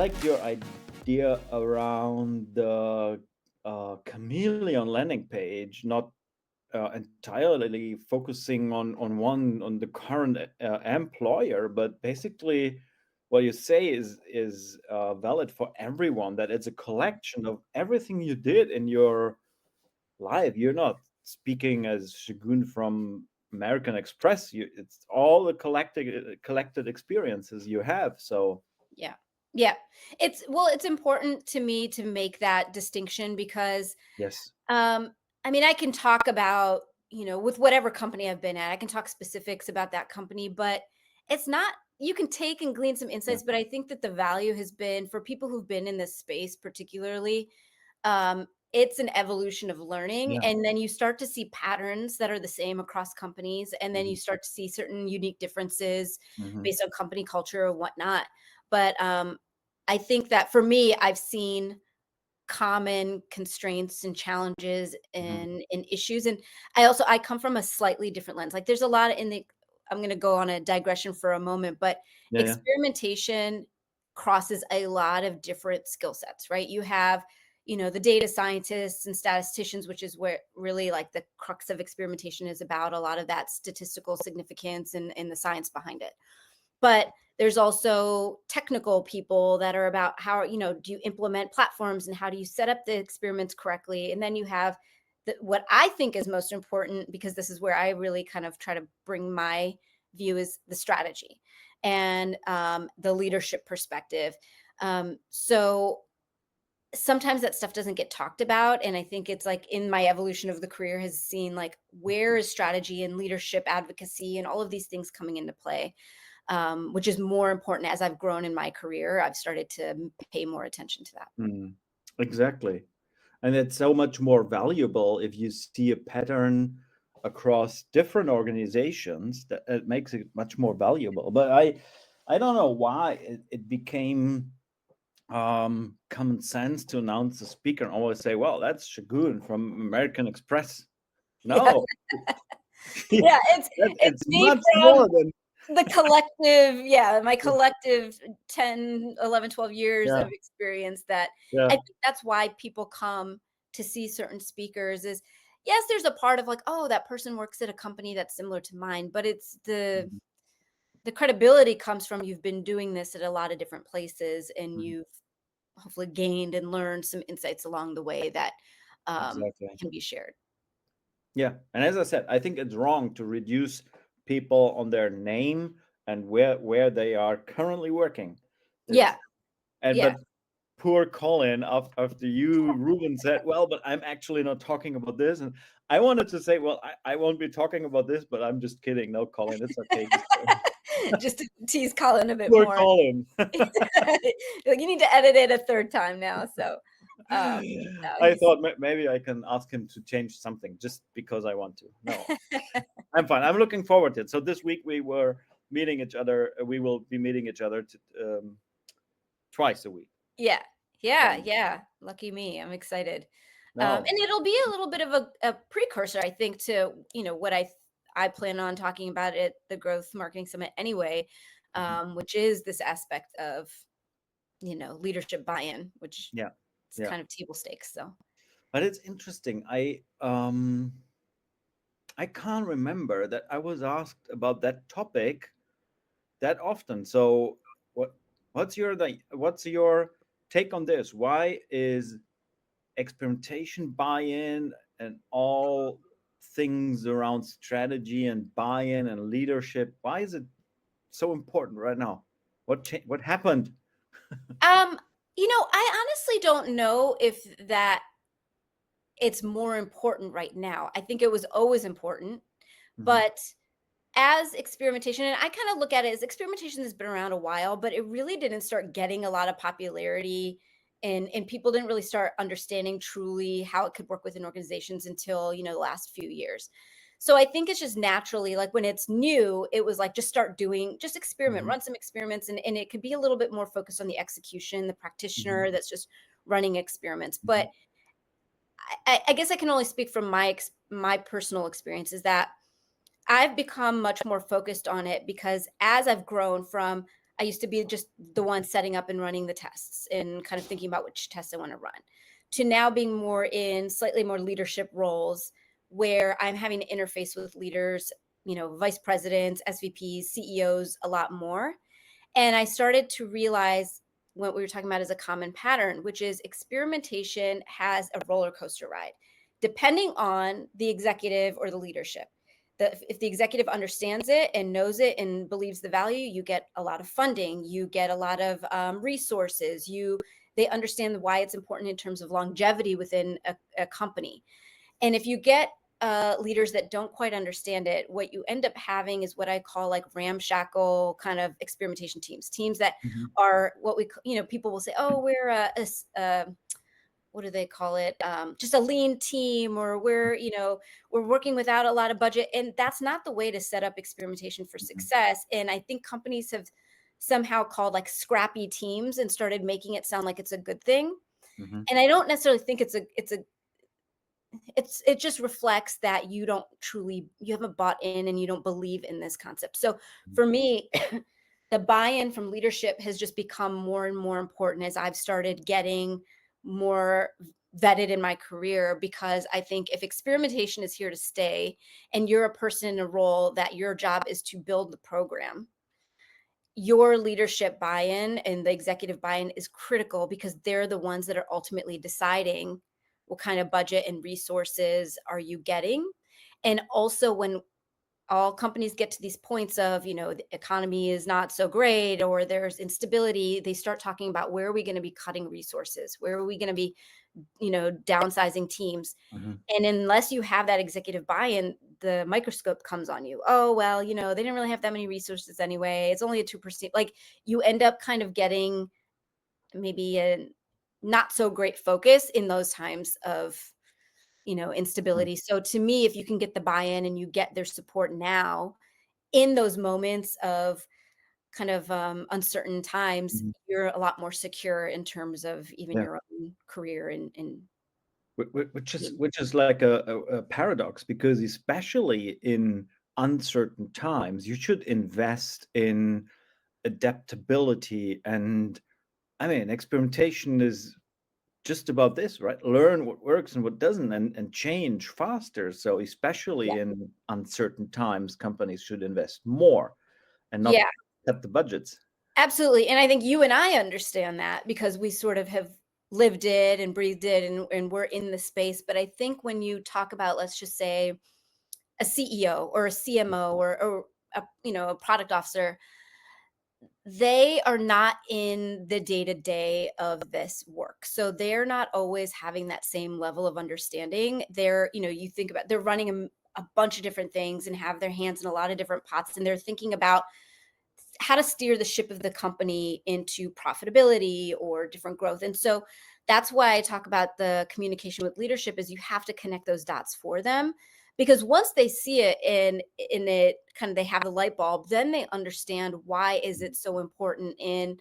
like your idea around the chameleon landing page, not entirely focusing on the current employer, but basically what you say is valid for everyone. That it's a collection of everything you did in your live. You're not speaking as Shagun from American Express. It's all the collected experiences you have. So Yeah. Yeah. It's important to me to make that distinction because yes, um I mean I can talk about, with whatever company I've been at, I can talk specifics about that company, but it's not you can take and glean some yeah, insights, but I think that the value has been for people who've been in this space particularly. It's an evolution of learning, yeah, and then you start to see patterns that are the same across companies, and then you hmm, start to see certain unique differences hmm, based on company culture or whatnot. But I think that for me, I've seen common constraints and challenges hmm, and issues, and I come from a slightly different lens. Like there's a lot in the I'm going to go on a digression for a moment, but yeah, yeah, experimentation crosses a lot of different skill sets, right? You have, the data scientists and statisticians, which is where really like the crux of experimentation is about, a lot of that statistical significance and the science behind it. But there's also technical people that are about how, do you implement platforms and how do you set up the experiments correctly? And then you have what I think is most important, because this is where I really kind of try to bring my view, is the strategy and the leadership perspective. So sometimes that stuff doesn't get talked about. And I think it's like in my evolution of the career has seen like where is strategy and leadership advocacy and all of these things coming into play, which is more important as I've grown in my career. I've started to pay more attention to that. mm, exactly. And it's so much more valuable if you see a pattern across different organizations. That it makes it much more valuable. But I don't know why it became common sense to announce the speaker and always say, "Well, that's Shagun from American Express." Yeah. No, Yeah. It's it's me much from more than the collective, yeah, my collective 10, 11, 12 years yeah, of experience that I yeah, think that's why people come to see certain speakers is, yes, there's a part of like, oh, that person works at a company that's similar to mine, but it's mhm, the credibility comes from you've been doing this at a lot of different places and mhm, you've hopefully gained and learned some insights along the way that exactly. can be shared. Yeah, and as I said, I think it's wrong to reduce people on their name and where they are currently working. Yeah. It's and Yeah. but poor Colin after you, Ruben, said, "Well, but I'm actually not talking about this," and I wanted to say, "Well, I won't be talking about this," but I'm just kidding. No, Colin, it's okay. Just Just to tease Colin a bit poor more. Colin. Like, you need to edit it a third time now. So, no, I thought maybe I can ask him to change something just because I want to. No, I'm fine. I'm looking forward to it. So this week we were meeting each other. We will be meeting each other twice a week. yeah, yeah, So yeah. Lucky me. I'm excited. no. And it'll be a little bit of a precursor, I think, to, what I plan on talking about at the Growth Marketing Summit anyway, Mhm. which is this aspect of, leadership buy-in, which Yeah, it's yeah. kind of table stakes. So, But it's interesting. I can't remember that I was asked about that topic that often. So what what's your take on this? Why is experimentation buy-in and all things around strategy and buy-in and leadership, why is it so important right now? What happened? um, I honestly don't know if that it's more important right now. I think it was always important, Mhm, but as experimentation, and I kind of look at it as experimentation has been around a while, but it really didn't start getting a lot of popularity, and people didn't really start understanding truly how it could work within organizations until, the last few years. So I think it's just naturally like when it's new, it was like just experiment, mhm, run some experiments, and it could be a little bit more focused on the execution, the mhm, practitioner that's just running experiments. mhm, But I guess I can only speak from my personal experience is that I've become much more focused on it because as I've grown from I used to be just the one setting up and running the tests and kind of thinking about which tests I want to run, to now being more in slightly more leadership roles where I'm having to interface with leaders, vice presidents, SVPs, CEOs a lot more. And I started to realize what we were talking about as a common pattern, which is experimentation has a roller coaster ride, depending on the executive or the leadership. If the executive understands it and knows it and believes the value, you get a lot of funding, you get a lot of resources. They understand why it's important in terms of longevity within a company. And if you get leaders that don't quite understand it, what you end up having is what I call like ramshackle kind of experimentation teams that Mhm. are what people will say, oh, we're what do they call it? Just a lean team, or we're working without a lot of budget. And that's not the way to set up experimentation for Mhm. success. And I think companies have somehow called like scrappy teams and started making it sound like it's a good thing. Mhm. And I don't necessarily think it just reflects that you haven't bought in and you don't believe in this concept. So Mhm. for me, the buy-in from leadership has just become more and more important as I've started getting more vetted in my career, because I think if experimentation is here to stay and you're a person in a role that your job is to build the program, your leadership buy-in and the executive buy-in is critical, because they're the ones that are ultimately deciding what kind of budget and resources are you getting. And also, when all companies get to these points of, the economy is not so great or there's instability, they start talking about where are we going to be cutting resources? Where are we going to be, downsizing teams? Mhm. And unless you have that executive buy-in, the microscope comes on you. Oh, well, they didn't really have that many resources anyway. It's only a 2%. Like, you end up kind of getting maybe a not so great focus in those times of, Mhm. instability. So to me, if you can get the buy-in and you get their support now in those moments of kind of uncertain times, Mhm. you're a lot more secure in terms of even Yeah. your own career and Which is like a paradox, because especially in uncertain times, you should invest in adaptability. And I mean, experimentation is just about this, right? Learn what works and what doesn't, and change faster. So yeah. especially in uncertain times, companies should invest more and not Yeah. cut the budgets. Absolutely, and I think you and I understand that because we sort of have lived it and breathed it, and we're in the space. But I think when you talk about, let's just say, a CEO or a CMO or a product officer, they are not in the day-to-day of this work. So they're not always having that same level of understanding. You think about, they're running a bunch of different things and have their hands in a lot of different pots, and they're thinking about how to steer the ship of the company into profitability or different growth. And so that's why I talk about the communication with leadership, is you have to connect those dots for them, because once they see it in it kind of, they have the light bulb, then they understand why is it so important in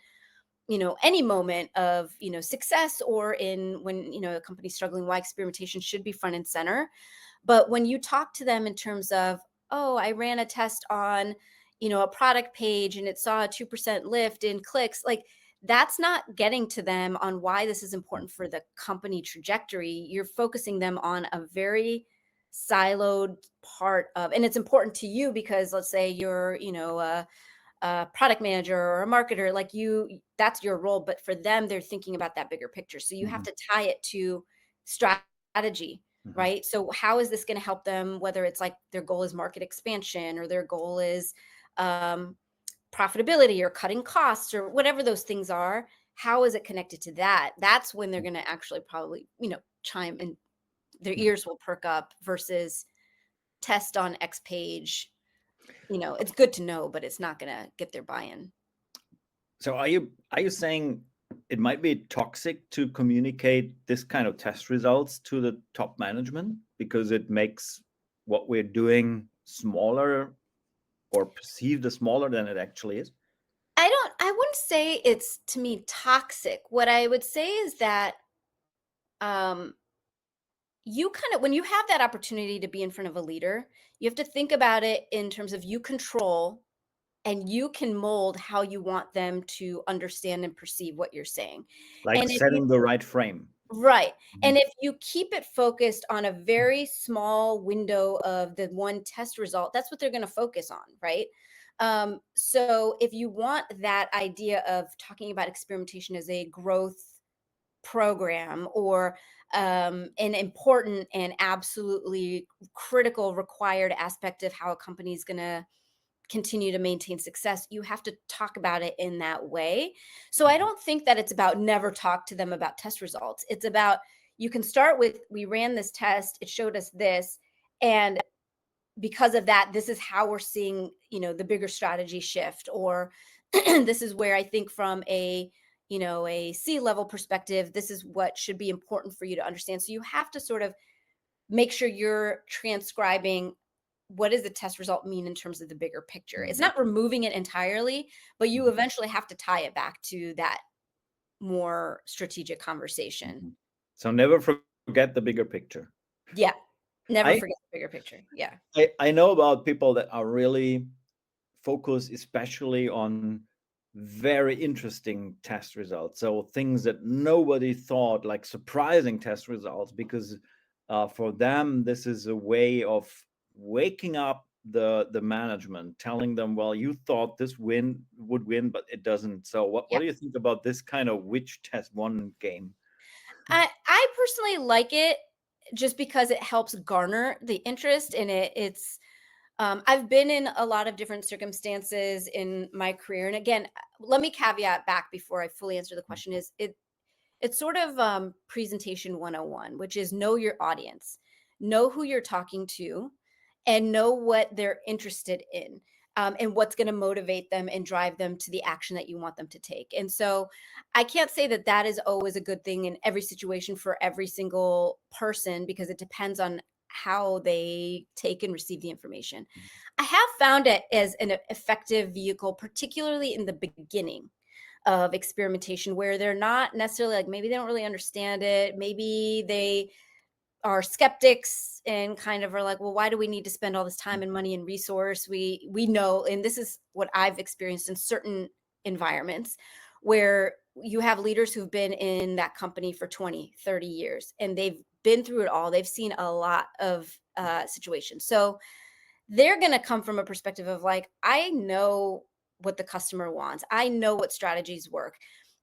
any moment of success, or in when a company's struggling, why experimentation should be front and center. But when you talk to them in terms of, oh, I ran a test on, a product page and it saw a 2% lift in clicks, like, that's not getting to them on why this is important for the company trajectory. You're focusing them on a very siloed part of, and it's important to you because let's say you're, a product manager or a marketer, like, that's your role. But for them, they're thinking about that bigger picture. So you have Mhm. to tie it to strategy, Mhm. right? So how is this going to help them, whether it's like their goal is market expansion or their goal is um, profitability or cutting costs or whatever those things are. How is it connected to that? That's when they're going to actually probably, chime and their Mhm. ears will perk up, versus test on X page. It's good to know, but it's not going to get their buy-in. So are you saying it might be toxic to communicate this kind of test results to the top management because it makes what we're doing smaller, or perceived as smaller than it actually is? I wouldn't say it's, to me, toxic. What I would say is that um you kind of, when you have that opportunity to be in front of a leader, you have to think about it in terms of, you control and you can mold how you want them to understand and perceive what you're saying. Like And if you setting the right frame. Right. And Mhm. if you keep it focused on a very small window of the one test result, that's what they're going to focus on, right? So if you want that idea of talking about experimentation as a growth program, or an important and absolutely critical required aspect of how a company is going to continue to maintain success, you have to talk about it in that way. So I Mhm. don't think that it's about never talk to them about test results. It's about, you can start with, we ran this test, it showed us this, and because of that, this is how we're seeing, the bigger strategy shift, or this is where I think from a C-level perspective, this is what should be important for you to understand. So you have to sort of make sure you're transcribing what does the test result mean in terms of the bigger picture. It's Mhm. not removing it entirely, but you Mhm. eventually have to tie it back to that more strategic conversation. Mhm. So never forget the bigger picture. Yeah. Never I forget the bigger picture. Yeah. I know about people that are really focused especially on very interesting test results. So things that nobody thought, like surprising test results, because for them this is a way of waking up the management, telling them, well, you thought this win would win, but it doesn't. So what Yeah. do you think about this kind of which test one game? I personally like it just because it helps garner the interest in it. I've been in a lot of different circumstances in my career. And again, let me caveat back before I fully answer the question, is it's sort of presentation 101, which is know your audience, know who you're talking to, and know what they're interested in, and what's going to motivate them and drive them to the action that you want them to take. And so I can't say that that is always a good thing in every situation for every single person, because it depends on how they take and receive the information. I have found it as an effective vehicle, particularly in the beginning of experimentation, where they're not necessarily, like, maybe they don't really understand it. Maybe they are skeptics and kind of are like, well, why do we need to spend all this time and money and resource? We know, and this is what I've experienced in certain environments where you have leaders who've been in that company for 20, 30 years, and they've been through it all. They've seen a lot of situations. So they're going to come from a perspective of like, I know what the customer wants. I know what strategies work.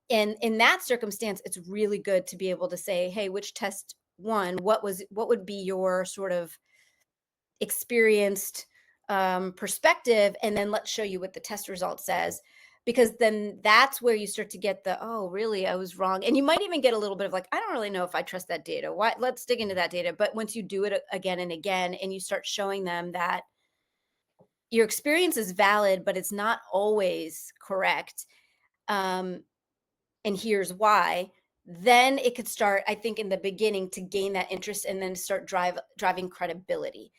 And in that circumstance, it's really good to be able to say, hey, which test one, what would be your sort of experienced perspective, and then let's show you what the test result says, because then that's where you start to get the, oh really, I was wrong. And you might even get a little bit of like, I don't really know if I trust that data, why, let's dig into that data. But once you do it again and again, and you start showing them that your experience is valid, but it's not always correct, um, and here's why, then it could start, I think, in the beginning to gain that interest and then start driving credibility.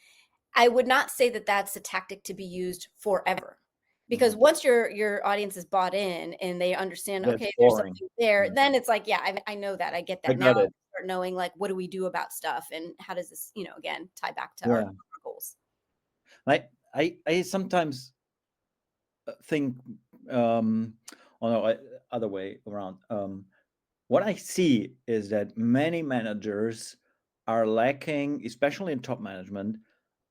I would not say that that's a tactic to be used forever, because Mhm. once your audience is bought in and they understand, That's okay, there's boring. something there, Mm. then it's like, yeah, I know that, I get I that now. got I it. start knowing, like, what do we do about stuff, and how does this, again, tie back to our Yeah. goals. I sometimes think, um, oh no, other way around. What I see is that many managers are lacking, especially in top management,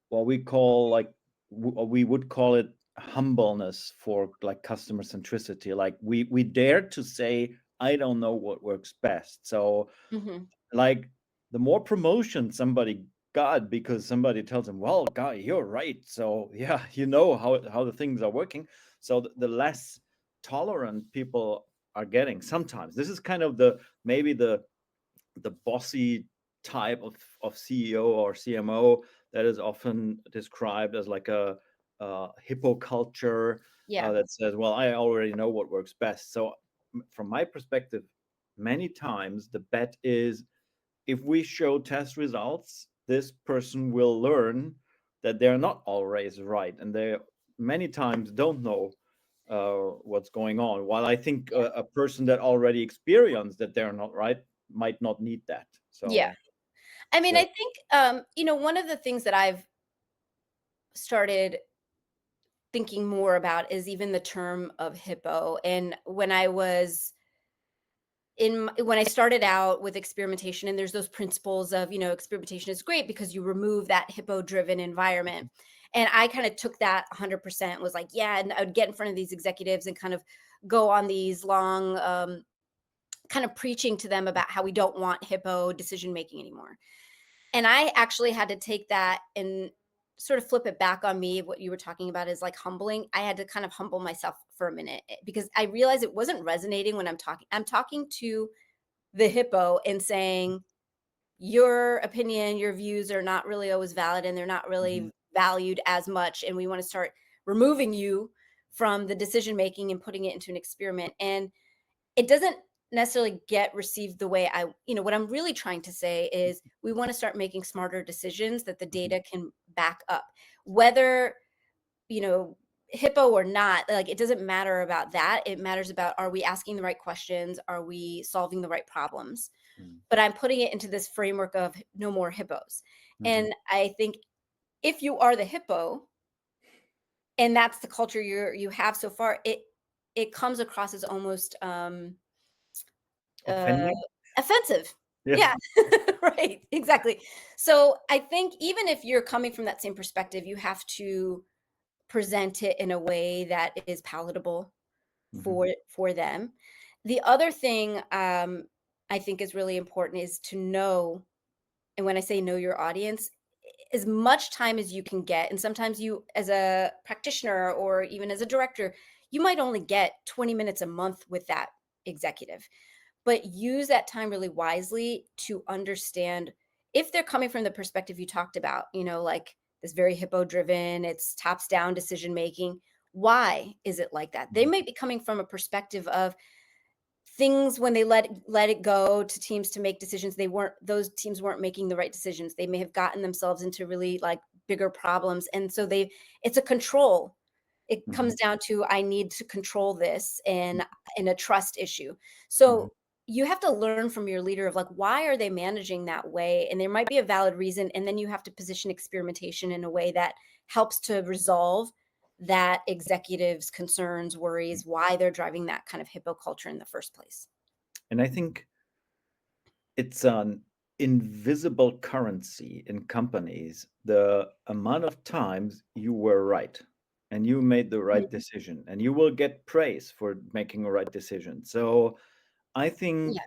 what we call like we would call it humbleness, for like customer centricity. Like we dare to say, I don't know what works best. So Hmm. like the more promotion somebody got because somebody tells them, well, guy, you're right, so yeah, you know how the things are working, so the less tolerant people are getting. Sometimes this is kind of the maybe the bossy type of CEO or CMO that is often described as like a hippo culture, Yeah. that says, well, I already know what works best. So from my perspective, many times the bet is, if we show test results, this person will learn that they're not always right, and they many times don't know what's going on. While I think a person that already experienced that they're not right might not need that. Yeah. So I mean, yeah. I think, one of the things that I've started thinking more about is even the term of hippo. And when I started out with experimentation, and there's those principles of, experimentation is great because you remove that hippo driven environment. And I kind of took that 100%, was like, yeah. And I would get in front of these executives and kind of go on these long, kind of preaching to them about how we don't want hippo decision making anymore. And I actually had to take that and sort of flip it back on me. What you were talking about is like humbling. I had to kind of humble myself for a minute, because I realized it wasn't resonating when I'm talking. I'm talking to the hippo and saying, your opinion, your views are not really always valid, and they're not Mhm. really valued as much. And we want to start removing you from the decision making and putting it into an experiment. And it doesn't necessarily get received the way what I'm really trying to say is we want to start making smarter decisions that the Mhm. data can back up. Whether, you know, hippo or not, like, it doesn't matter about that. It matters about, are we asking the right questions? Are we solving the right problems? Mhm. But I'm putting it into this framework of no more hippos. Mhm. And I think if you are the hippo and that's the culture you have so far, it comes across as almost uh, Offending? offensive. Yeah. Yeah, right, exactly. So I think even if you're coming from that same perspective, you have to present it in a way that is palatable Mhm. for them. The other thing, I think is really important is to know, and when I say know your audience, as much time as you can get. And sometimes you, as a practitioner or even as a director, you might only get 20 minutes a month with that executive, but use that time really wisely to understand if they're coming from the perspective you talked about, like this very hippo driven, it's tops down decision making. Why is it like that? They Mhm. may be coming from a perspective of things when they let it go to teams to make decisions, those teams weren't making the right decisions. They may have gotten themselves into really like bigger problems, and so it's a control. It comes Mhm. down to, I need to control this, and a trust issue. Mhm. So you have to learn from your leader of like, why are they managing that way? And there might be a valid reason, and then you have to position experimentation in a way that helps to resolve that executive's concerns, worries, why they're driving that kind of hippo culture in the first place. And I think it's an invisible currency in companies. The amount of times you were right and you made the right Mhm. decision, and you will get praise for making a right decision. So I Yeah. think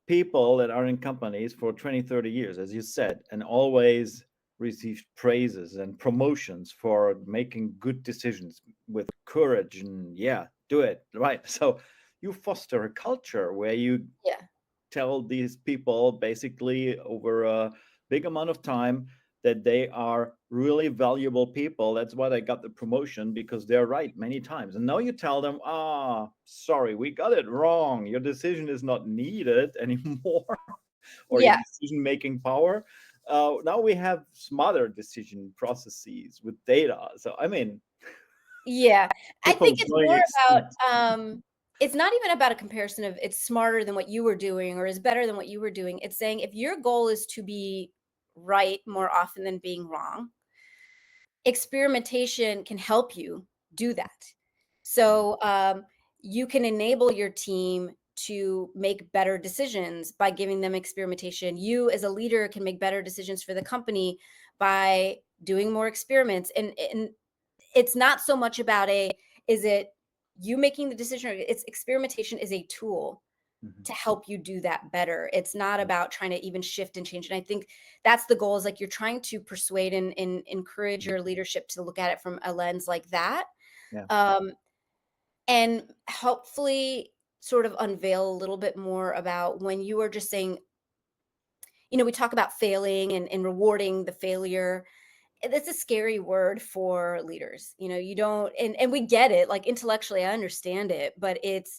people that are in companies for 20, 30 years, as you said, and always received praises and promotions for making good decisions with courage and, yeah, do it right. So you foster a culture where you Yeah. tell these people basically over a big amount of time that they are really valuable people. That's why they got the promotion, because they're right many times. And now you tell them, sorry, we got it wrong. Your decision is not needed anymore, or your Yeah. decision making power. Now we have smarter decision processes with data. So, I mean, Yeah. I think hippos it's going more about, extinct. it's not even about a comparison of it's smarter than what you were doing or is better than what you were doing. It's saying if your goal is to be right more often than being wrong, experimentation can help you do that. So you can enable your team to make better decisions by giving them experimentation. You, as a leader, can make better decisions for the company by doing more experiments. And it's not so much about is it you making the decision, or it's experimentation is a tool Mhm. to help you do that better. It's not about trying to even shift and change. And I think that's the goal, is like you're trying to persuade and encourage Mhm. your leadership to look at it from a lens like that. Yeah. Um, and hopefully sort of unveil a little bit more about when you are just saying, we talk about failing and rewarding the failure. That's a scary word for leaders. You don't, and we get it, like intellectually, I understand it, but it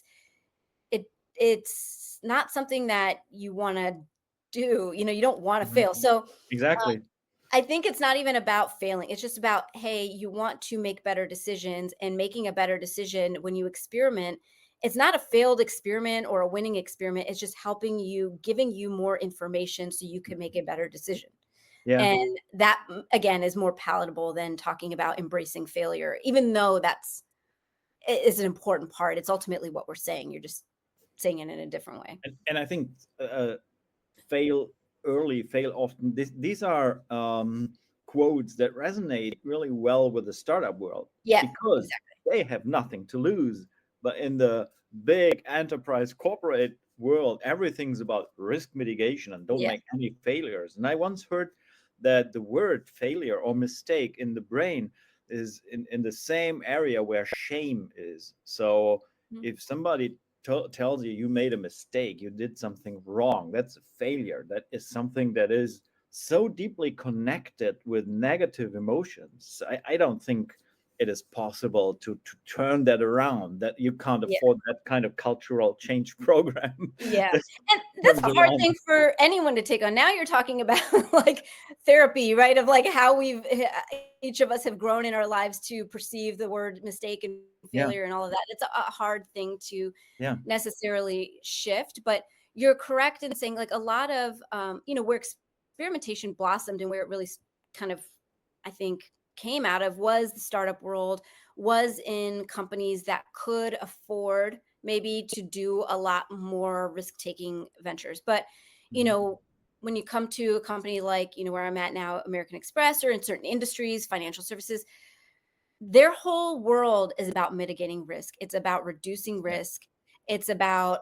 it's not something that you wanna do. You don't wanna Mhm. fail. So, Exactly. I think it's not even about failing. It's just about, hey, you want to make better decisions, and making a better decision when you experiment, it's not a failed experiment or a winning experiment. It's just helping you, giving you more information so you can make a better decision. Yeah. And that, again, is more palatable than talking about embracing failure, even though that's is an important part. It's ultimately what we're saying. You're just saying it in a different way. And I think fail early, fail often. These are quotes that resonate really well with the startup world Yeah, because exactly. they have nothing to lose. But in the big enterprise corporate world, everything's about risk mitigation and don't Yeah. make any failures. And I once heard that the word failure or mistake in the brain is in the same area where shame is. So Mhm. if somebody tells you you made a mistake, you did something wrong, that's a failure. That is something that is so deeply connected with negative emotions. I don't think it is possible to turn that around, that you can't Yeah. afford that kind of cultural change program Yeah, that and that's turns a hard around. thing for anyone to take on. Now you're talking about, like, therapy, right? Of, like, how each of us have grown in our lives to perceive the word mistake and Yeah, failure and all of that. It's a hard thing to yeah. necessarily shift, but you're correct in saying, like, a lot of, where experimentation blossomed and where it really kind of, I think, came out of was the startup world, was in companies that could afford maybe to do a lot more risk taking ventures. But, you Mhm. know, when you come to a company like, where I'm at now, American Express, or in certain industries, financial services, their whole world is about mitigating risk. It's about reducing Yeah. risk. It's about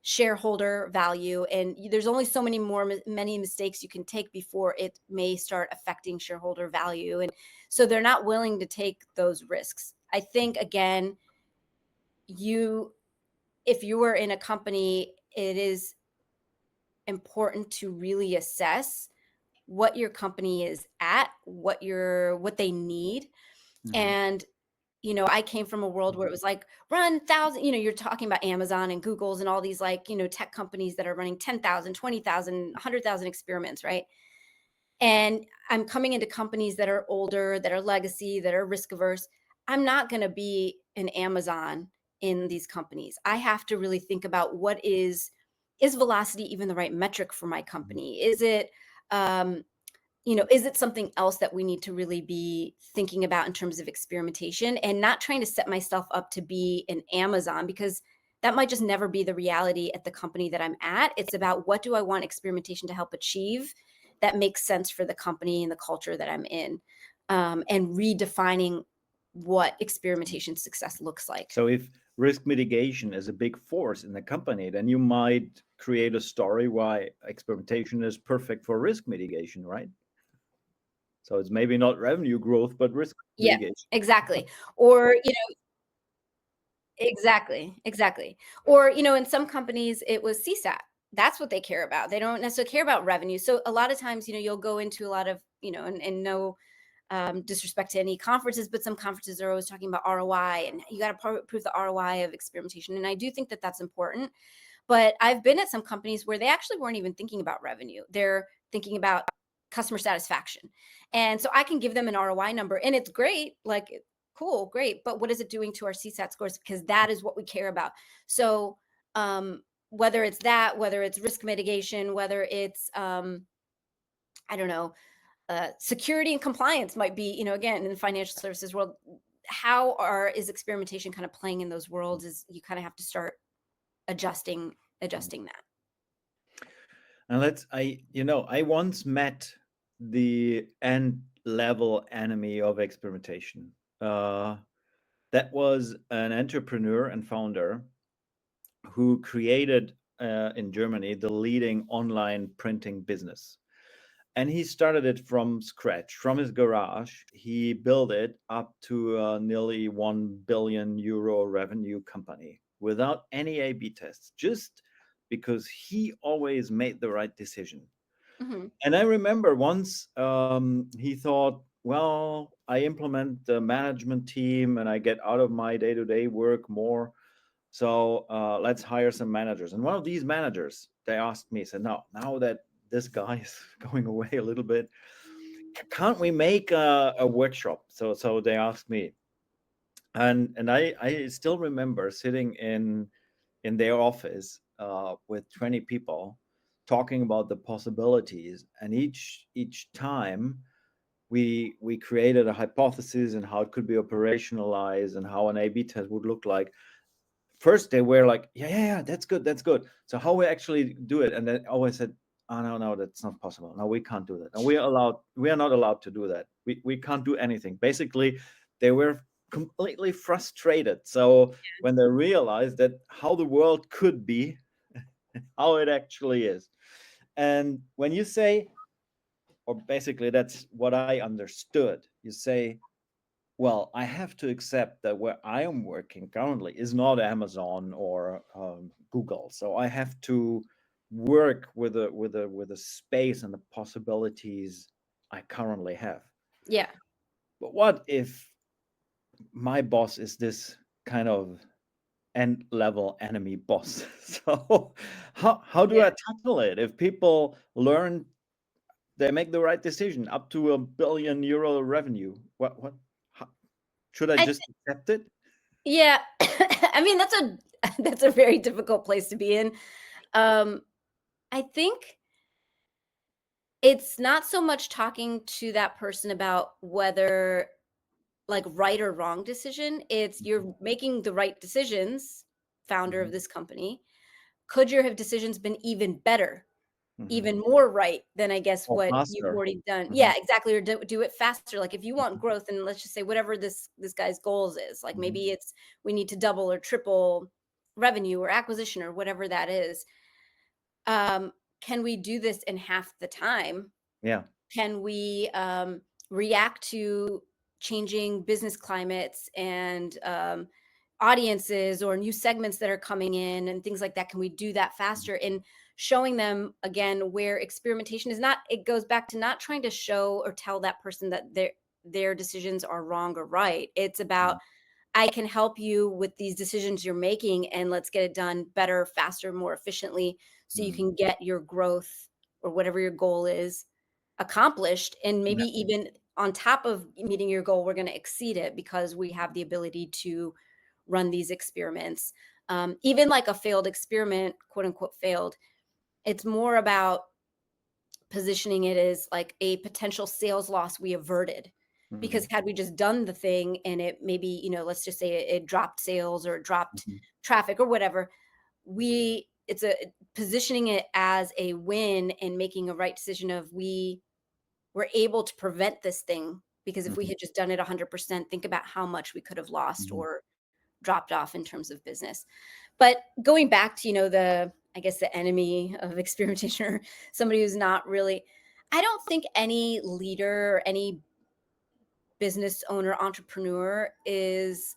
shareholder value. And there's only so many mistakes you can take before it may start affecting shareholder value. And so they're not willing to take those risks. I think, again, you if you were in a company, it is important to really assess what your company is at, what they need. Mhm. And I came from a world where it was like, run thousand, you're talking about Amazon and Google's and all these, like, tech companies that are running 10,000, 20,000, 100,000 experiments, right? And I'm coming into companies that are older, that are legacy, that are risk averse. I'm not going to be an Amazon in these companies. I have to really think about what is velocity even the right metric for my Mhm. company? Um, is it something else that we need to really be thinking about in terms of experimentation, and not trying to set myself up to be an Amazon, because that might just never be the reality at the company that I'm at. It's about, what do I want experimentation to help achieve that makes sense for the company and the culture that I'm in, and redefining what experimentation success looks like. So if risk mitigation is a big force in the company, then you might create a story why experimentation is perfect for risk mitigation, right? So it's maybe not revenue growth, but risk Yeah, mitigation. exactly. Or, exactly, exactly. Or, in some companies, it was CSAT. That's what they care about. They don't necessarily care about revenue. So a lot of times, you'll go into a lot of, and no disrespect to any conferences, but some conferences are always talking about ROI, and you got to prove the ROI of experimentation. And I do think that that's important. But I've been at some companies where they actually weren't even thinking about revenue. They're thinking about customer satisfaction. And so I can give them an ROI number, and it's great. Like, cool, great. But what is it doing to our CSAT scores? Because that is what we care about. So, whether it's that, whether it's risk mitigation, whether it's, I don't know, security and compliance might be, again, in the financial services world, is experimentation kind of playing in those worlds? Is you kind of have to start adjusting that. And I once met the end level enemy of experimentation. Uh, that was an entrepreneur and founder who created in Germany the leading online printing business. And he started it from scratch, from his garage. He built it up to a nearly 1 billion euro revenue company without any A/B tests, just because he always made the right decision. Mhm. And I remember once he thought, well, I implement the management team and I get out of my day to day work more. So let's hire some managers. And one of these managers, they asked me, said, no, now that this guy is going away a little bit, can't we make a workshop? So they asked me, and I still remember sitting in their office with 20 people, talking about the possibilities, and each time we created a hypothesis and how it could be operationalized and how an A/B test would look like. First they were like, yeah, that's good. So how we actually do it? And then always said, oh no, that's not possible. No, we can't do that. No, we are not allowed to do that. We can't do anything. Basically, they were completely frustrated. So when they realized that how the world could be, how it actually is. And when you say, or basically that's what I understood, you say, well, I have to accept that where I am working currently is not Amazon or Google. So I have to work with a space and the possibilities I currently have. Yeah. But what if my boss is this kind of end level enemy boss? So how do Yeah. I tackle it if people learn they make the right decision up to €1 billion revenue? What how, should I I just accept it? Yeah. I mean, that's a that's a very difficult place to be in. Um, I think it's not so much talking to that person about whether like right or wrong decision. It's Mhm, you're making the right decisions, founder of mhm, this company. Could your have decisions been even better? mhm. Even more right than I guess Or what you've faster. already done. Mhm, Yeah, exactly, or do it faster. Like, if you want mhm, growth, and let's just say whatever this guy's goals is, like, mhm. maybe it's we need to double or triple revenue or acquisition or whatever that is. Can we do this in half the time? Yeah. Can we, react to changing business climates and, audiences or new segments that are coming in and things like that? Can we do that Mhm, faster? And showing them again where experimentation is not, it goes back to not trying to show or tell that person that their decisions are wrong or right. It's about, mhm, I can help you with these decisions you're making, and let's get it done better, faster, more efficiently so you mhm. can get your growth or whatever your goal is accomplished. And maybe Yeah. even on top of meeting your goal, we're going to exceed it because we have the ability to run these experiments. Even like a failed experiment, quote unquote failed, it's more about positioning it as like a potential sales loss we averted. Because Mhm, had we just done the thing and it maybe, let's just say it dropped sales or it dropped mhm, traffic or whatever, it's a positioning it as a win and making a right decision of we were able to prevent this thing, because if we mhm, had just done it 100%, think about how much we could have lost mhm, or dropped off in terms of business. But going back to, the I guess the enemy of experimentation, or somebody who's not really, I don't think any leader or any business owner, entrepreneur is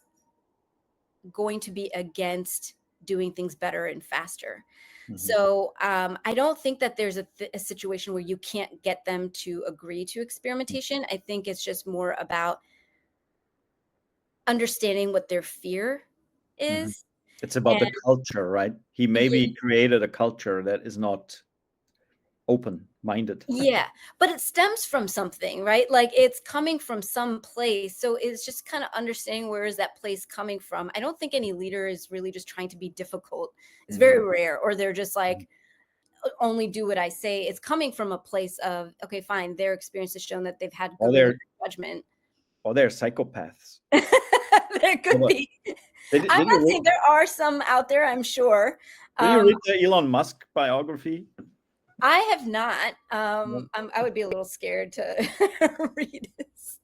going to be against doing things better and faster. mhm, So I don't think that there's a situation where you can't get them to agree to experimentation. I think it's just more about understanding what their fear mhm. is. It's about And the culture, right? He maybe created a culture that is not open-minded. yeah, but it stems from something, right? Like, it's coming from some place. So it's just kind of understanding where is that place coming from. I don't think any leader is really just trying to be difficult. It's Mhm, very rare. Or they're just mhm. like, only do what I say. It's coming from a place of, okay, fine, their experience has shown that they've had Or good or bad they're judgment. or they're psychopaths. There No, could but be. I'm did you not saying there are some out there, I'm sure. did you Um, read the Elon Musk biography? I have not. No. I would be a little scared to read this.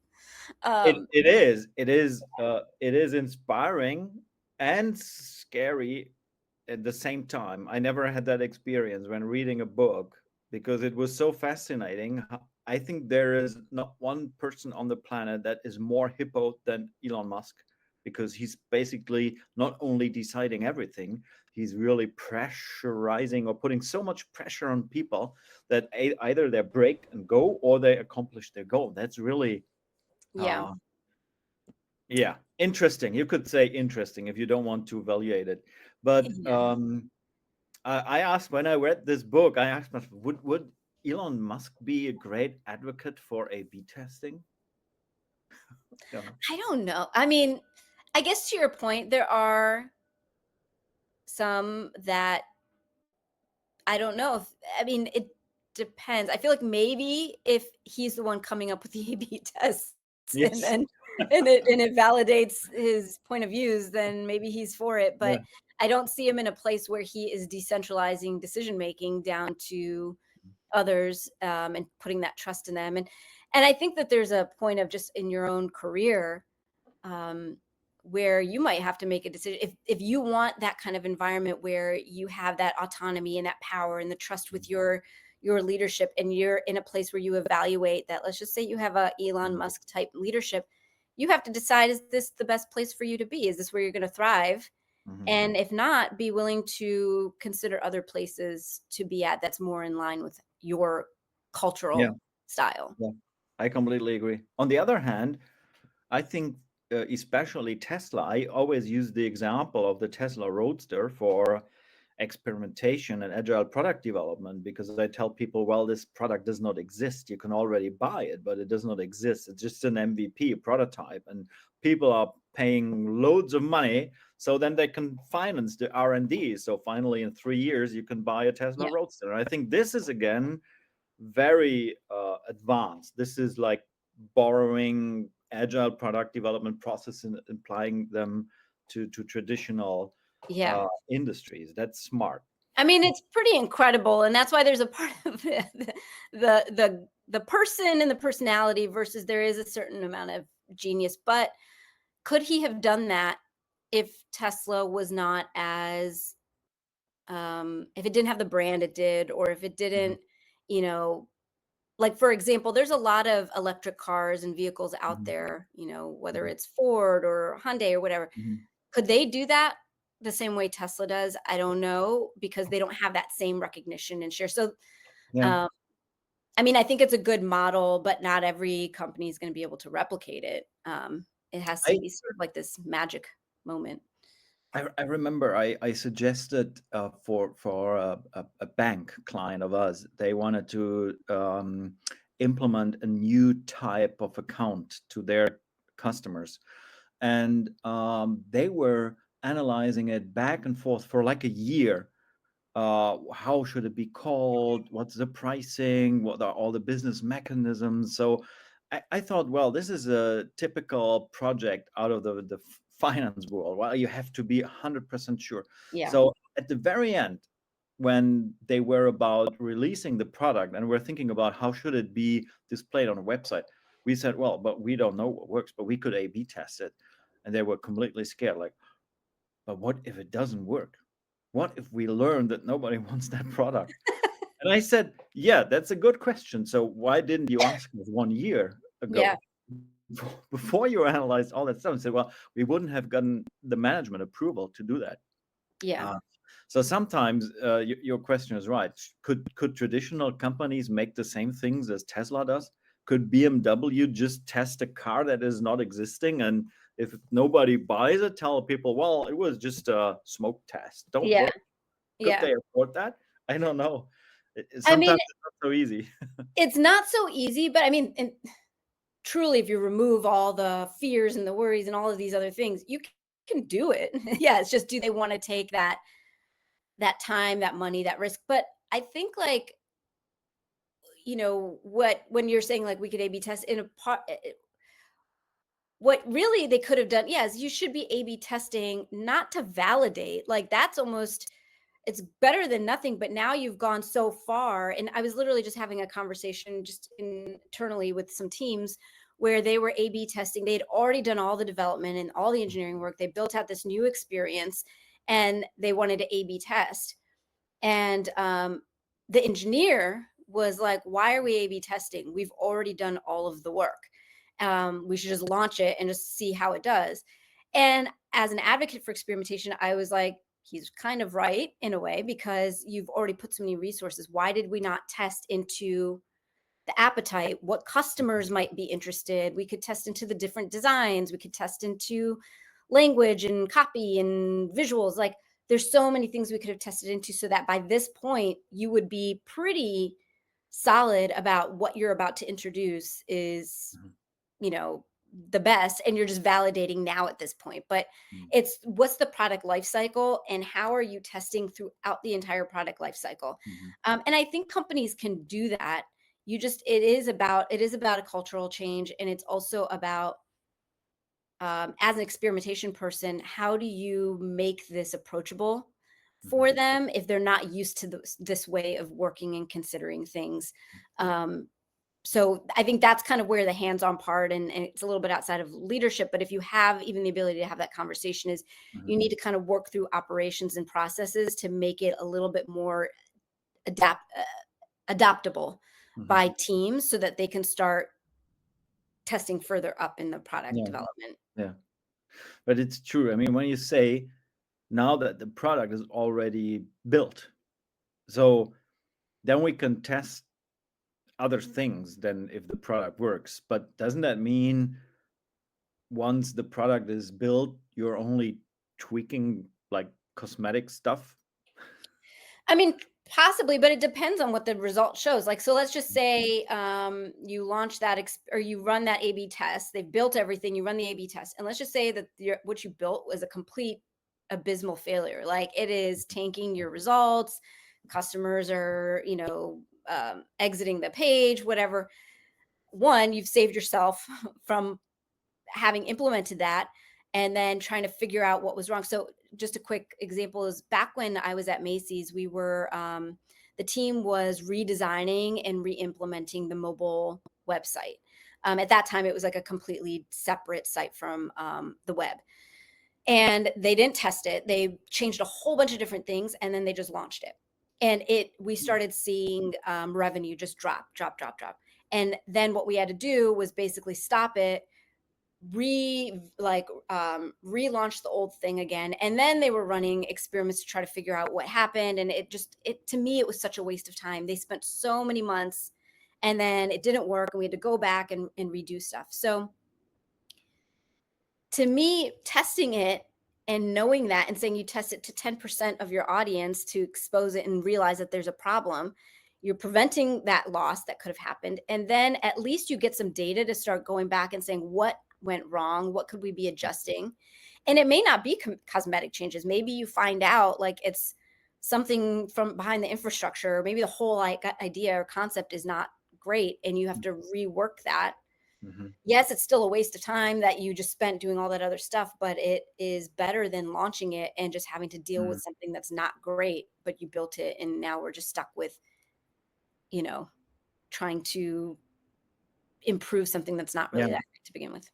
It Um, it is. It is inspiring and scary at the same time. I never had that experience when reading a book because it was so fascinating. I think there is not one person on the planet that is more hippo than Elon Musk because he's basically not only deciding everything, he's really pressurizing or putting so much pressure on people that either they break and go or they accomplish their goal. That's really yeah. uh, yeah, interesting. You could say interesting if you don't want to evaluate it. But Yeah. I asked when I read this book, I asked myself, would Elon Musk be a great advocate for A/B testing? Yeah. I don't know. I mean, I guess to your point, there are some that I don't know if, I mean, it depends. I feel like maybe if he's the one coming up with the A/B tests and Yes. then and it validates his point of views, then maybe he's for it. Yeah. But I don't see him in a place where he is decentralizing decision making down to others, and putting that trust in them. And I think that there's a point of just in your own career, um, where you might have to make a decision if you want that kind of environment where you have that autonomy and that power and the trust with your leadership, and you're in a place where you evaluate that. Let's just say you have a Elon Musk type leadership. You have to decide, is this the best place for you to be? Is this where you're going to thrive? Mhm. And if not, be willing to consider other places to be at that's more in line with your Yeah. cultural style. Yeah. I completely agree. On the other hand, I think, especially Tesla, I always use the example of the Tesla Roadster for experimentation and agile product development, because I tell people, well, this product does not exist. You can already buy it, but it does not exist. It's just an MVP, a prototype, and people are paying loads of money so then they can finance the R&D. So finally, in 3 years, you can buy a Tesla Yeah. Roadster. And I think this is again very advanced. This is like borrowing agile product development process and applying them to traditional Yeah. industries. That's smart. I mean, it's pretty incredible, and that's why there's a part of the person and the personality versus there is a certain amount of genius. But could he have done that if Tesla was not as, if it didn't have the brand it did, or if it Mhm, didn't, you know, like for example, there's a lot of electric cars and vehicles out mhm, there, whether mhm, it's Ford or Hyundai or whatever. mhm. Could they do that the same way Tesla does? I don't know, because they don't have that same recognition and share. So, Yeah. um, I mean, I think it's a good model, but not every company is going to be able to replicate it. It has to I be sort of like this magic moment. I remember I suggested for a bank client of us, they wanted to implement a new type of account to their customers, and they were analyzing it back and forth for like a year. How should it be called? What's the pricing? What are all the business mechanisms? So I thought, well, this is a typical project out of the finance world. Well, you have to be 100% sure. Yeah. So at the very end, when they were about releasing the product and we're thinking about how should it be displayed on a website, we said, well, but we don't know what works, but we could A/B test it. And they were completely scared, like, but what if it doesn't work? What if we learn that nobody wants that product? And I said, yeah, that's a good question. So why didn't you ask us 1 year Yeah. ago before you analyzed all that stuff? And said, well, we wouldn't have gotten the management approval to do that. Yeah. Uh, so sometimes your question is right. Could traditional companies make the same things as Tesla does? Could BMW just test a car that is not existing, and if nobody buys it, tell people, well, it was just a smoke test. Don't Yeah. worry. Could Yeah. they afford that? I don't know. I mean, Sometimes it's not so easy. it's not so easy, but I mean, and truly, if you remove all the fears and the worries and all of these other things, you can do it. Yeah, it's just, do they want to take that time, that money, that risk? But I think, like, what when you're saying like we could A/B test in a part, what really they could have done, yes, you should be A/B testing, not to validate. Like, that's almost, it's better than nothing. But now you've gone so far, and I was literally just having a conversation just internally with some teams where they were A/B testing. They had already done all the development and all the engineering work. They built out this new experience, and they wanted to A/B test. And the engineer was like, "Why are we A/B testing? We've already done all of the work. We should just launch it and just see how it does." And as an advocate for experimentation, I was like, he's kind of right in a way, because you've already put so many resources. Why did we not test into the appetite, what customers might be interested? We could test into the different designs. We could test into language and copy and visuals. Like, there's so many things we could have tested into, so that by this point you would be pretty solid about what you're about to introduce is, Mhm. you know, the best, and you're just validating now at this point. But Mm. it's what's the product life cycle and how are you testing throughout the entire product life cycle? Mhm. And I think companies can do that. It is about a cultural change, and it's also about, as an experimentation person, how do you make this approachable Mhm. for them if they're not used to this way of working and considering things? Um, so I think that's kind of where the hands-on part, and it's a little bit outside of leadership, but if you have even the ability to have that conversation, is you Mhm. need to kind of work through operations and processes to make it a little bit more adaptable Mhm. by teams so that they can start testing further up in the product Yeah, development. yeah. But it's true. I mean, when you say now that the product is already built, so then we can test other things than if the product works. But doesn't that mean once the product is built, you're only tweaking like cosmetic stuff? I mean, possibly, but it depends on what the result shows. Like, so let's just say, you launch that or you run that A/B test. They've built everything. You run the A/B test, and let's just say that what you built was a complete abysmal failure. Like, it is tanking your results. Customers are, exiting the page. Whatever. One, you've saved yourself from having implemented that and then trying to figure out what was wrong. So just a quick example is back when I was at Macy's, the team was redesigning and re-implementing the mobile website. At that time, it was like a completely separate site from the web. And they didn't test it. They changed a whole bunch of different things and then they just launched it. And we started seeing revenue just drop, drop, drop, drop. And then what we had to do was basically stop it, relaunch the old thing again, and then they were running experiments to try to figure out what happened. And it to me, it was such a waste of time. They spent so many months and then it didn't work and we had to go back and redo stuff. So to me, testing it and knowing that and saying you test it to 10% of your audience to expose it and realize that there's a problem, you're preventing that loss that could have happened. And then at least you get some data to start going back and saying what went wrong, what could we be adjusting? And it may not be cosmetic changes. Maybe you find out like it's something from behind the infrastructure. Maybe the whole idea or concept is not great and you have to rework that. Mhm. Yes, it's still a waste of time that you just spent doing all that other stuff, but it is better than launching it and just having to deal Mhm. with something that's not great, but you built it and now we're just stuck with, you know, trying to improve something that's not Yeah, really that great to begin with.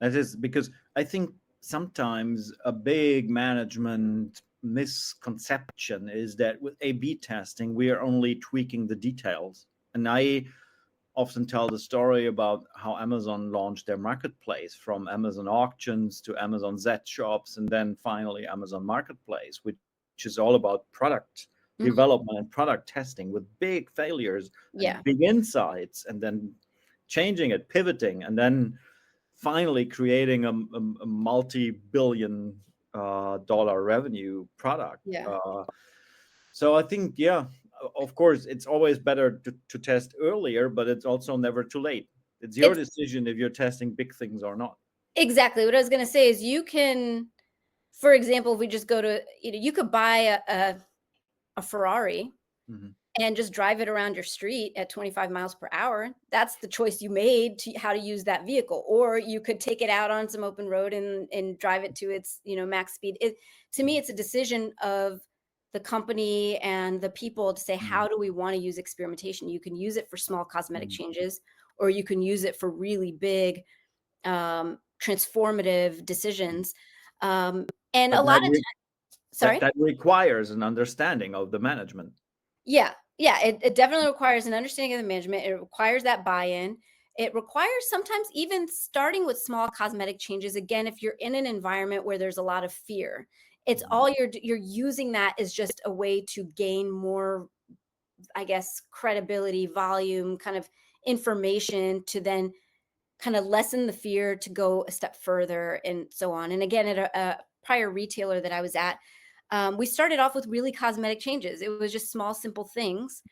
that is because I think sometimes a big management misconception is that with A/B testing, we are only tweaking the details. And I often tell the story about how Amazon launched their marketplace from Amazon auctions to Amazon Z shops and then finally Amazon Marketplace, which is all about product Mhm. development and product testing with big failures and Yeah. big insights, and then changing it, pivoting, and then finally creating a multi-billion dollar revenue product. Yeah. So I think, yeah, of course, it's always better to test earlier, but it's also never too late. It's your It's decision if you're testing big things or not. exactly what I was going to say is you can, for example, if we just go to, you could buy a Ferrari Hmm. and just drive it around your street at 25 miles per hour. That's the choice you made to how to use that vehicle. Or you could take it out on some open road and drive it to its, max speed. To me, it's a decision of the company and the people to say, Hmm. how do we want to use experimentation? You can use it for small cosmetic Hmm. changes, or you can use it for really big, transformative decisions. And a But lot of that sorry. that requires an understanding of the management. Yeah, yeah, it definitely requires an understanding of the management. It requires that buy-in. It requires sometimes even starting with small cosmetic changes. Again, if you're in an environment where there's a lot of fear, it's Mhm. all you're using that as just a way to gain more, I guess, credibility, volume, kind of information to then kind of lessen the fear to go a step further and so on. And again, at a prior retailer that I was at, we started off with really cosmetic changes. It was just small, simple things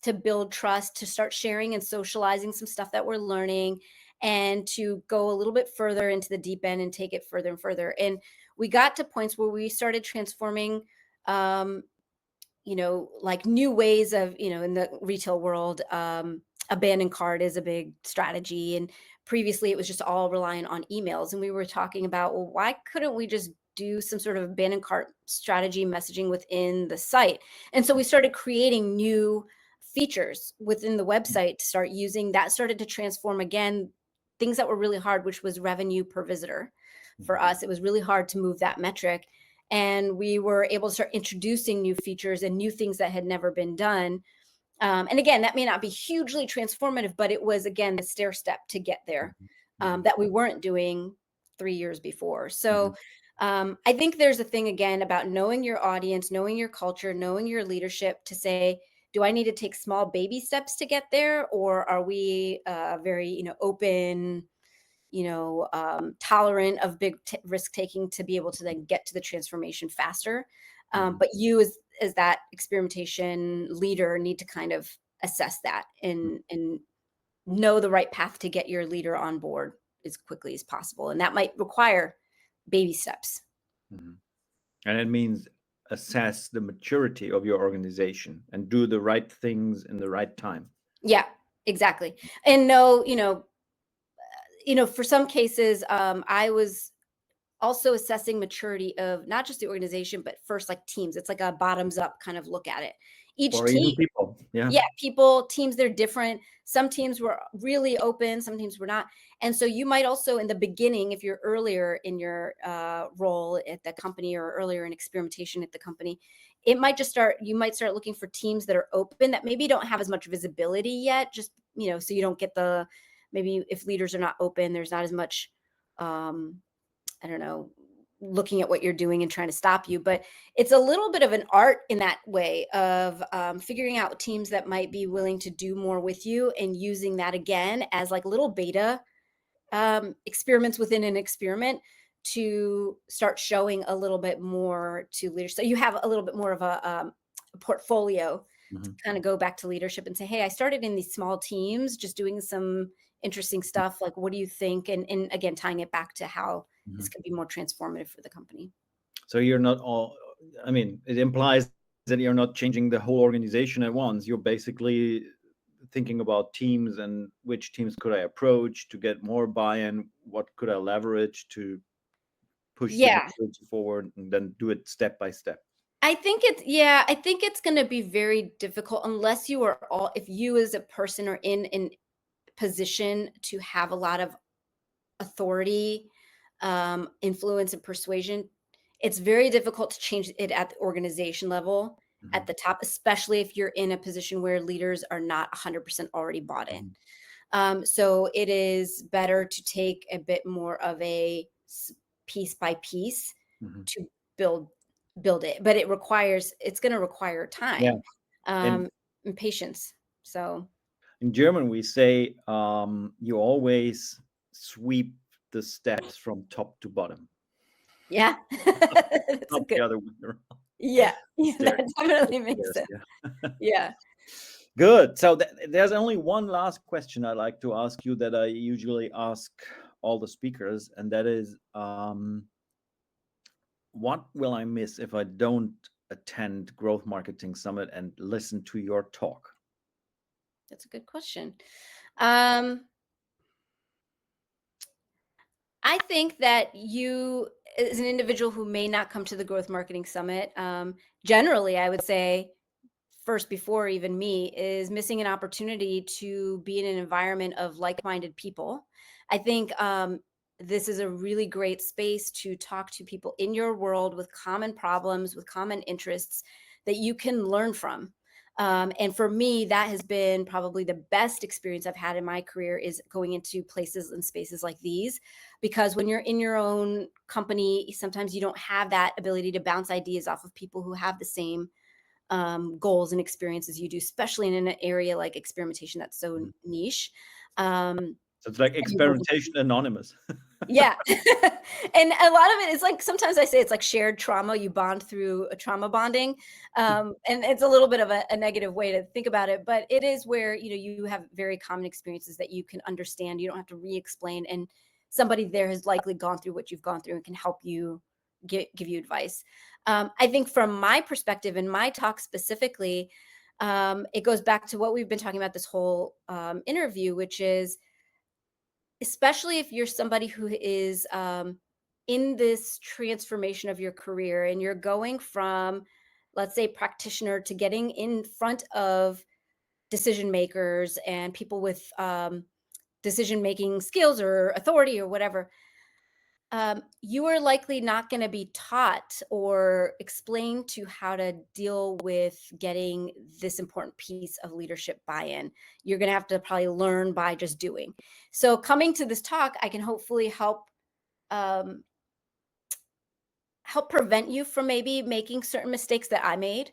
to build trust, to start sharing and socializing some stuff that we're learning. and to go a little bit further into the deep end and take it further and further. And we got to points where we started transforming, um, like new ways of, in the retail world, abandoned cart is a big strategy. And previously it was just all reliant on emails. And we were talking about, well, why couldn't we just do some sort of abandoned cart strategy messaging within the site? And so we started creating new features within the website to start using that, started to transform again things that were really hard, which was revenue per visitor. For us, it was really hard to move that metric, and we were able to start introducing new features and new things that had never been done. And again, that may not be hugely transformative, but it was, again, the stair step to get there, Mhm. that we weren't doing 3 years before. Mhm. So I think there's a thing, again, about knowing your audience, knowing your culture, knowing your leadership to say, do I need to take small baby steps to get there? Or are we very, open, tolerant of big risk taking to be able to then get to the transformation faster. Mhm. But you, as that experimentation leader, need to kind of assess that and know the right path to get your leader on board as quickly as possible, and that might require baby steps. Mhm. And it means assess the maturity of your organization and do the right things in the right time. Yeah, exactly. And know, for some cases, I was also assessing maturity of not just the organization, but first, like, teams. It's like a bottoms up kind of look at it. Each Or team, even people. Yeah. yeah, people, teams, they're different. Some teams were really open, some teams were not. And so you might also, in the beginning, if you're earlier in your role at the company or earlier in experimentation at the company, you might start looking for teams that are open, that maybe don't have as much visibility yet, just, so you don't get maybe if leaders are not open, there's not as much, um, I don't know, looking at what you're doing and trying to stop you. But it's a little bit of an art in that way of figuring out teams that might be willing to do more with you and using that again as like little beta experiments within an experiment to start showing a little bit more to leaders. So you have a little bit more of a portfolio to Mhm. kind of go back to leadership and say, hey, I started in these small teams, just doing some interesting stuff. Like, what do you think? And again, tying it back to how this Mhm. could be more transformative for the company. So you're not all, I mean, it implies that you're not changing the whole organization at once. You're basically thinking about teams and which teams could I approach to get more buy-in, what could I leverage to push the Yeah. maturity forward, and then do it step by step. I think it's going to be very difficult unless you are all, if you as a person are in position to have a lot of authority, influence, and persuasion. It's very difficult to change it at the organization level at Mhm. the top, especially if you're in a position where leaders are not 100% already bought in. Mhm. So it is better to take a bit more of piece by piece Mhm. to build build it, but it's going to require Yeah. time, And and patience. So in German, we say you always sweep the steps from top to bottom, yeah, it's a not the good. other way around. Yeah, The yeah, stairs. that definitely makes Stairs, sense. yeah. Yeah. Good. So there's only one last question I like to ask you that I usually ask all the speakers, and that is, what will I miss if I don't attend Growth Marketing Summit and listen to your talk? That's a good question. Um, I think that you, as an individual who may not come to the Growth Marketing Summit, generally, I would say, first, before even me, is missing an opportunity to be in an environment of like-minded people. I think this is a really great space to talk to people in your world with common problems, with common interests that you can learn from. And for me, that has been probably the best experience I've had in my career, is going into places and spaces like these, because when you're in your own company, sometimes you don't have that ability to bounce ideas off of people who have the same goals and experiences you do, especially in an area like experimentation that's so Mhm. niche. Um, So it's like and you're working. experimentation anonymous. Yeah. And a lot of it is like sometimes I say it's like shared trauma. You bond through a trauma bonding. And it's a little bit of a negative way to think about it, but it is where, you have very common experiences that you can understand. You don't have to re-explain. And somebody there has likely gone through what you've gone through and can help you give you advice. I think from my perspective in my talk specifically, it goes back to what we've been talking about this whole interview, which is especially if you're somebody who is in this transformation of your career and you're going from, let's say, practitioner to getting in front of decision makers and people with decision making skills or authority or whatever. You are likely not going to be taught or explained to how to deal with getting this important piece of leadership buy-in. You're going to have to probably learn by just doing. So, coming to this talk, I can hopefully um, help prevent you from maybe making certain mistakes that I made,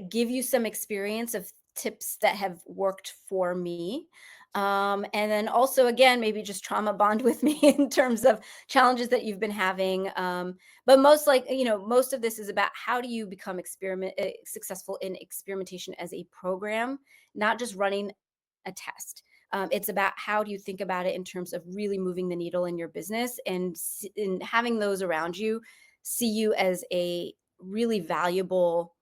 give you some experience of tips that have worked for me. And then also, again, maybe just trauma bond with me in terms of challenges that you've been having. But most of this is about how do you become successful in experimentation as a program, not just running a test. It's about how do you think about it in terms of really moving the needle in your business and having those around you see you as a really valuable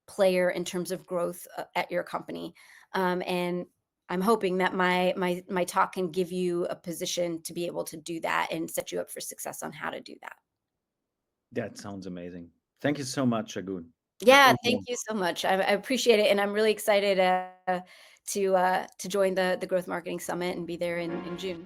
player in terms of growth at your company. And I'm hoping that my talk can give you a position to be able to do that and set you up for success on how to do that. That sounds amazing. Thank you so much, Shagun. Yeah, thank Again. you so much. I appreciate it, and I'm really excited to join the Growth Marketing Summit and be there in June.